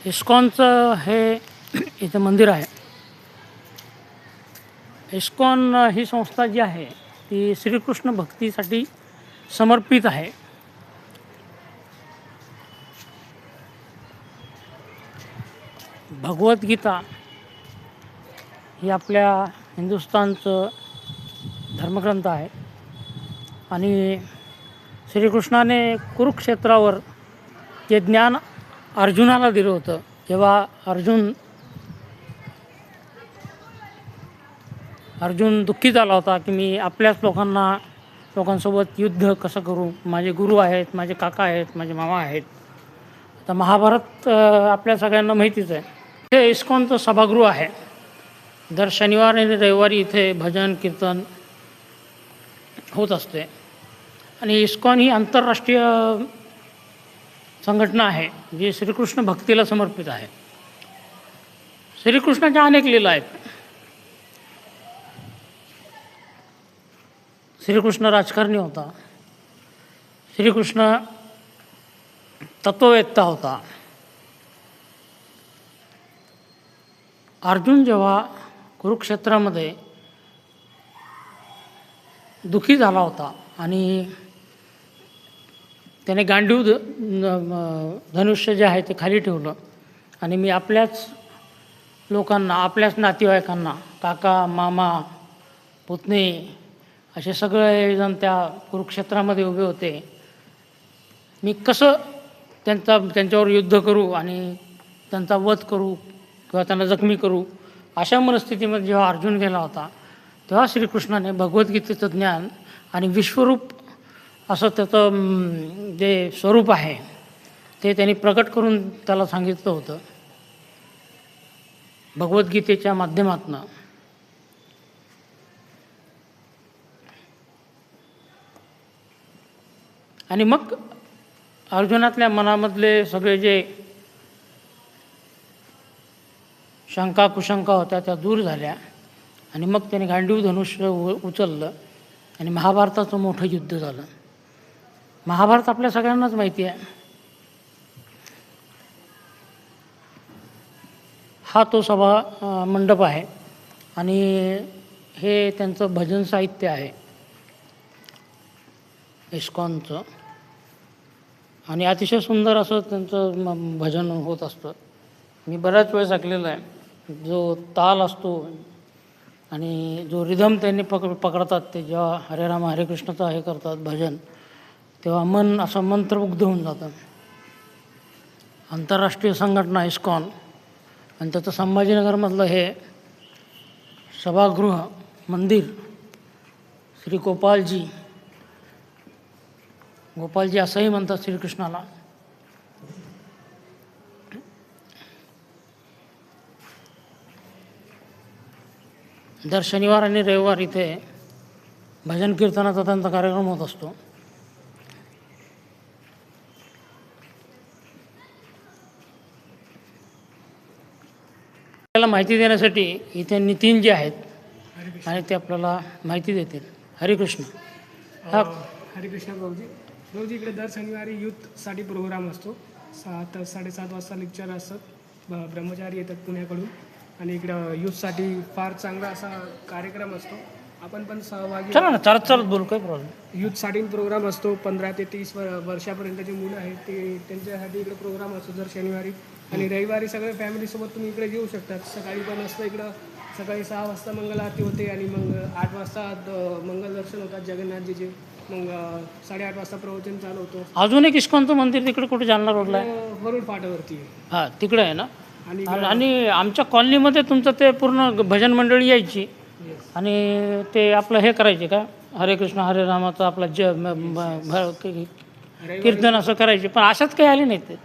इस्कॉनचं हे इथं मंदिर आहे. इस्कॉन ही संस्था जी आहे ती श्रीकृष्ण भक्तीसाठी समर्पित आहे. भगवद्गीता ही आपल्या हिंदुस्थानचं धर्मग्रंथ आहे आणि श्रीकृष्णाने कुरुक्षेत्रावर जे ज्ञान अर्जुनाला दिलं होतं, जेव्हा अर्जुन दुःखी झाला होता की मी आपल्याच लोकांसोबत युद्ध कसं करू, माझे गुरु आहेत, माझे काका आहेत, माझे मामा आहेत. आता महाभारत आपल्या सगळ्यांना माहितीच आहे. इथे इस्कॉनचं सभागृह आहे. दर शनिवार आणि रविवारी इथे भजन कीर्तन होत असते आणि इस्कॉन ही आंतरराष्ट्रीय संघटना आहे जी श्रीकृष्ण भक्तीला समर्पित आहे. श्रीकृष्णाच्या अनेक लीला आहेत. श्रीकृष्ण राजकारणी होता, श्रीकृष्ण तत्ववेत्ता होता. अर्जुन जेव्हा कुरुक्षेत्रामध्ये दुःखी झाला होता आणि त्याने गांडीव धनुष्य जे आहे ते खाली ठेवलं आणि मी आपल्याच लोकांना, आपल्याच नातेवाईकांना, काका, मामा, पुतणे असे सगळे जण त्या कुरुक्षेत्रामध्ये उभे होते, मी कसं त्यांच्यावर युद्ध करू आणि त्यांचा वध करू किंवा त्यांना जखमी करू, अशा मनस्थितीमध्ये जेव्हा अर्जुन गेला होता तेव्हा श्रीकृष्णाने भगवद्गीतेचं ज्ञान आणि विश्वरूप असं त्याचं जे स्वरूप आहे ते त्यांनी प्रकट करून त्याला सांगितलं होतं भगवद्गीतेच्या माध्यमातून. आणि मग अर्जुनातल्या मनामधले सगळे जे शंका कुशंका होत्या त्या दूर झाल्या आणि मग त्याने गांडीव धनुष्य उचललं आणि महाभारताचं मोठं युद्ध झालं. महाभारत आपल्या सगळ्यांनाच माहिती आहे. हा तो सभा मंडप आहे आणि हे त्यांचं भजन साहित्य आहे इस्कॉनचं आणि अतिशय सुंदर असं त्यांचं भजन होत असतं. मी बऱ्याच वेळेस ऐकलेलं आहे. जो ताल असतो आणि जो रिदम त्यांनी पकडतात ते जेव्हा हरे राम हरे कृष्णाचं हे करतात भजन, तेव्हा मन असं मंत्रमुग्ध होऊन जातं. आंतरराष्ट्रीय संघटना इस्कॉन आणि त्याचं संभाजीनगरमधलं हे सभागृह मंदिर श्री गोपालजी असंही म्हणतात श्रीकृष्णाला. दर शनिवार आणि रविवार इथे भजन कीर्तनाचा त्यांचा कार्यक्रम होत असतो. आपल्याला माहिती देण्यासाठी इथे नितीन जे आहेत आणि ते आपल्याला माहिती देतील. हरिकृष्ण. हरिकृष्ण प्रभूजी इकडे दर शनिवारी यूथसाठी प्रोग्राम असतो. 7:30 वाजता लेक्चर असतात. ब्रह्मचारी येतात पुण्याकडून आणि इकडं यूथसाठी फार चांगला असा कार्यक्रम असतो. आपण पण सहभागी. चला ना, चालत बोल, काही प्रॉब्लेम. यूथसाठी प्रोग्राम असतो. 15 ते 30 वर्षापर्यंतचे मुलं आहेत ते त्यांच्यासाठी इकडे प्रोग्राम असतो दर शनिवारी. आणि रविवारी सगळे फॅमिलीसोबत तुम्ही इकडे येऊ शकतात. सकाळी पण असतं इकडं. सकाळी 6 वाजता मंगल आरती होते आणि मग 8 वाजता मंगल दर्शन होतात जगन्नाथजीचे. मग 8:30 वाजता प्रवचन चालू होतं. अजून एक इस्कॉनचं मंदिर तिकडे कुठे जालना रोडला आहे, वरुड फाट्यावरती. हां तिकडे आहे ना. आणि आमच्या कॉलनीमध्ये तुमचं ते पूर्ण भजन मंडळी यायची आणि ते आपलं हे करायचे का, हरे कृष्ण हरे रामाचं आपलं कीर्तन असं करायचे, पण अशाच काही आले नाहीत. ते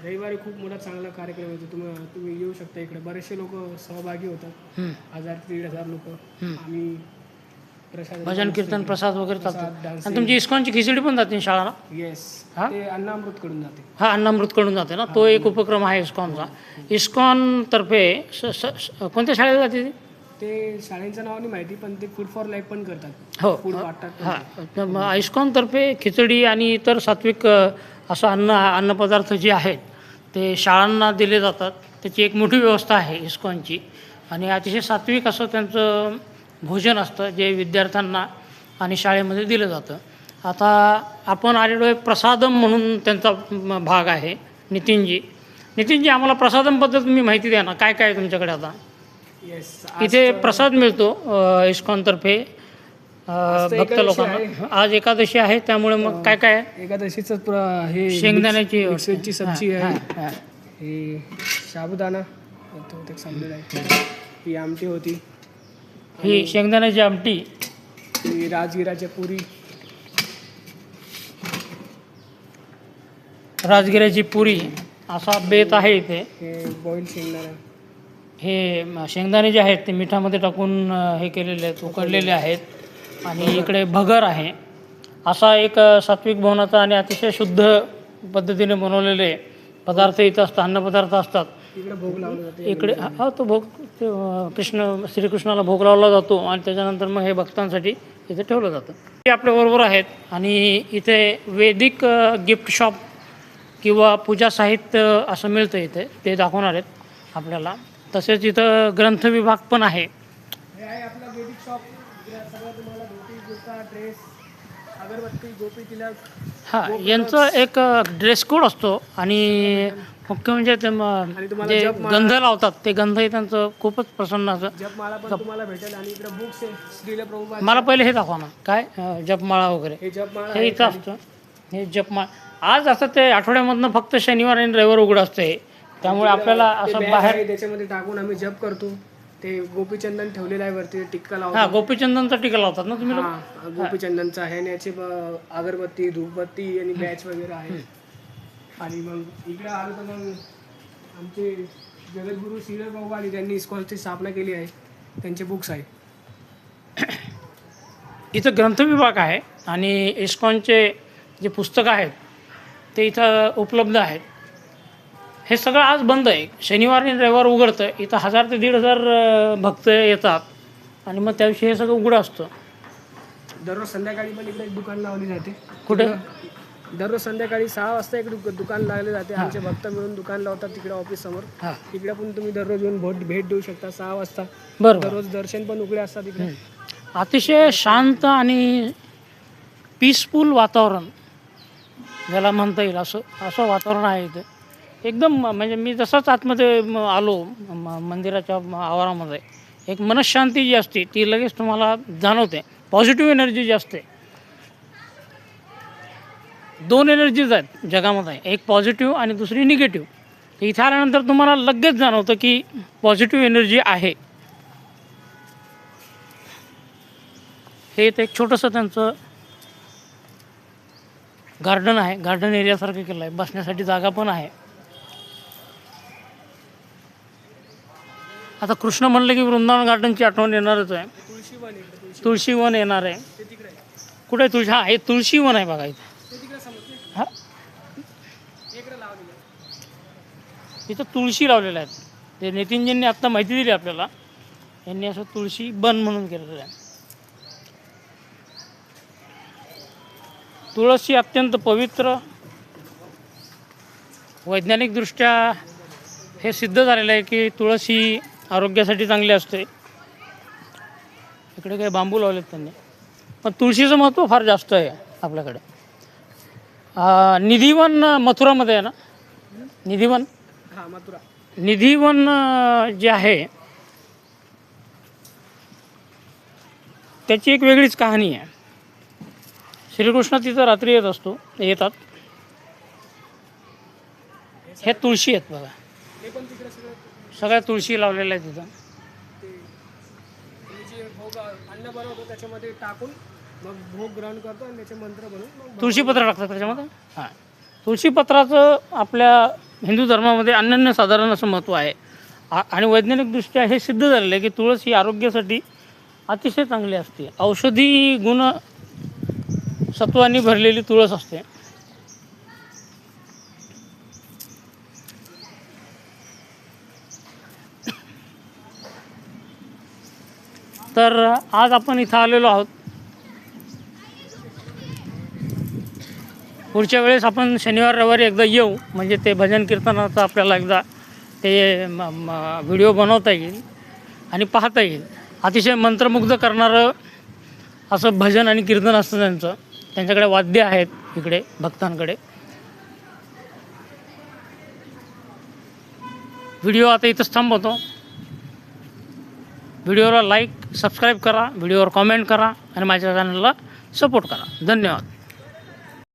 रविवारी खूप मोठा चांगला कार्यक्रम होतो. तुम्ही येऊ शकता इकडे. बरेचसे लोक सहभागी होतात. 1000 ते 1,500 लोक. आम्ही भजन कीर्तन प्रसाद वगैरे चालतात. आणि तुमची इस्कॉनची खिचडी पण जाते शाळाला. येस, ते अन्नामृत कडून जाते. हा, अन्नामृत कडून जाते ना. तो एक उपक्रम आहे इस्कॉनचा. इस्कॉन तर्फे कोणत्या शाळेला जाते ते शाळेचं नाव नाही माहिती, पण ते फूड फॉर लाईफ पण करतात. हो, फूड वाटतात. हां, इस्कॉन तर्फे खिचडी आणि इतर सात्विक असं अन्नपदार्थ जे आहेत ते शाळांना दिले जातात. त्याची एक मोठी व्यवस्था आहे इस्कॉनची आणि अतिशय सात्विक असं त्यांचं भोजन असतं जे विद्यार्थ्यांना आणि शाळेमध्ये दिलं जातं. आता आपण आलेलो आहे प्रसादम म्हणून त्यांचा भाग आहे. नितीनजी आम्हाला प्रसादम पद्धत मी माहिती द्या ना, काय काय आहे तुमच्याकडे आता? येस, इथे प्रसाद मिळतो इस्कॉनतर्फे भक्त लोकांना. आज एकादशी आहे त्यामुळे मग काय काय आहे? एकादशीचं हे शेंगदाण्याची मिक्सरची सब्जी आहे, हां. हे साबुदाणा ते सांगलेलं आहे, ही आमटी होती, ही शेंगदाण्याची आमटी, ही राजगिराच्या पुरी, राजगिऱ्याची पुरी असा बेत आहे इथे. हे बॉईल शेंगदाणा, हे शेंगदाणे जे आहेत ते मिठामध्ये टाकून हे केलेले आहेत, उकडलेले आहेत. आणि इकडे भगर आहे. असा एक सात्विक भवनाचा आणि अतिशय शुद्ध पद्धतीने बनवलेले पदार्थ इथं असतात, अन्नपदार्थ असतात. इकडे भोग लावला जाते. इकडे हा तो भोग ते, श्रीकृष्णाला भोग लावला जातो आणि त्याच्यानंतर मग हे भक्तांसाठी इथे ठेवलं जातं. ते आपल्याबरोबर आहेत आणि इथे वैदिक गिफ्ट शॉप किंवा पूजा साहित्य असं मिळतं इथे, ते दाखवणार आहेत आपल्याला. तसेच इथं ग्रंथ विभाग पण आहे. हे आहे आपला वैदिक शॉप. सगळं तुम्हाला धोती, कुर्ता, ड्रेस, अगरबत्ती, गोपी तिलक. हां, यांचं एक ड्रेस कोड असतो आणि मुख्य म्हणजे ते जे गंध लावतात ते गंधही त्यांचं खूपच प्रसन्न असं. जपमाळा पण तुम्हाला भेटेल आणि इकडे बुक्स आहे श्रील प्रभुपाद. मला पहिले हे दाखवा ना, काय जपमाळा वगैरे हे जपमाळा हे इथं असतं. हे जपमाळा आज असं ते आठवड्यामधनं फक्त शनिवार आणि रविवार उघडं असतं हे, त्यामुळे आपल्याला असं बाहेर त्याच्यामध्ये टाकून आम्ही जप करतो. ते गोपीचंदन ठेवलेलं आहे वरती, टिक्का लावतो. हां, गोपीचंदनचा टिका लावतात ना तुम्ही लोक? हा, गोपीचंदनचा आहे आणि याची अगरबत्ती, धूपबत्ती आणि बॅच वगैरे आहे. आणि मग इकडे आलो तर मग आमचे जगद्गुरू श्रील प्रभुपाद त्यांनी इस्कॉनची स्थापना केली आहे, त्यांचे बुक्स आहे. इथं ग्रंथविभाग आहे आणि इस्कॉनचे जे पुस्तकं आहेत ते इथं उपलब्ध आहेत. हे सगळं आज बंद आहे. शनिवार आणि रविवार उघडतं. इथं 1000 ते 1500 भक्त येतात आणि मग त्या दिवशी हे सगळं उघडं असतं. दररोज संध्याकाळी पण इकडे एक दुकान लावली जाते. कुठे? दररोज संध्याकाळी 6 वाजता एक दुकान लावले जाते. आमचे भक्त मिळून दुकान लावतात तिकडे ऑफिस समोर. हां, तिकडे पण तुम्ही दररोज येऊन भेट देऊ शकता 6 वाजता. बरोबर. दररोज दर्शन पण उघडे असतात इकडे. अतिशय शांत आणि पीसफुल वातावरण ज्याला म्हणता येईल असं वातावरण आहे इथे. एकदम म्हणजे मी जसंच आतमध्ये आलो मंदिराच्या आवारामध्ये, एक मनःशांती जी असते ती लगेच तुम्हाला जाणवते. पॉझिटिव्ह एनर्जी जी असते. 2 एनर्जीज आहेत जगामध्ये, एक पॉझिटिव्ह आणि दुसरी निगेटिव्ह. तर इथे आल्यानंतर तुम्हाला लगेच जाणवतं की पॉझिटिव्ह एनर्जी आहे. हे एक छोटंसं त्यांचं गार्डन आहे, गार्डन एरियासारखं केलं आहे. बसण्यासाठी जागा पण आहे. आता कृष्ण म्हणलं की वृंदावन गार्डनची आठवण येणारच आहे. तुळशीवन इकडे, तुळशीवन येणार आहे. ते तिकडे आहे. कुठे तुळशी? हां, हे तुळशीवन आहे बघा इथे. ते तिकडे समजते. हां, इकडे लावलेलं आहे. इथं तुळशी लावलेल्या आहेत. ते नितीनजींनी आत्ता माहिती दिली आपल्याला. यांनी असं तुळशी बन म्हणून केलेलं आहे. तुळस ही अत्यंत पवित्र, वैज्ञानिकदृष्ट्या हे सिद्ध झालेलं आहे की तुळस ही आरोग्यासाठी चांगली असते. इकडे काही बांबू लावलेत त्यांनी, पण तुळशीचं महत्त्व फार जास्त आहे आपल्याकडे. निधिवन मथुरामध्ये आहे ना, निधिवन. हां, मथुरा. निधिवन जे आहे त्याची एक वेगळीच कहाणी आहे. श्रीकृष्ण तिथं रात्री येतात. हे तुळशी आहेत बघा, ते पण तिकडे सगळ्या तुळशी लावलेल्या आहेत तिथं. तुम्ही जे भोग अन्न बनवतो त्याच्यामध्ये टाकून मग भोग ग्रहण करतो आणि त्याचे मंत्र बनवून मग तुळशीपत्र टाकतात त्याच्यामध्ये. हां, तुळशीपत्राचं आपल्या हिंदू धर्मामध्ये अनन्यसाधारण असं महत्त्व आहे. आणि वैज्ञानिकदृष्ट्या हे सिद्ध झालेलं आहे की तुळस ही आरोग्यासाठी अतिशय चांगली असते. औषधी गुण सत्वांनी भरलेली तुळस असते. तर आज आपण इथं आलेलो आहोत पुढच्या वेळेस आपण शनिवार रविवारी एकदा येऊ, म्हणजे ते भजन कीर्तनाचा आपल्याला एकदा ते व्हिडिओ बनवता येईल आणि पाहता येईल. अतिशय मंत्रमुग्ध करणारं असं भजन आणि कीर्तन असतं त्यांच्याकडे वाद्य आहेत इकडे भक्तांकडे. व्हिडिओ आता इथंच थांबवतो. व्हिडिओला लाईक सबस्क्राईब करा, व्हिडिओवर कॉमेंट करा आणि माझ्या चॅनलला सपोर्ट करा. धन्यवाद.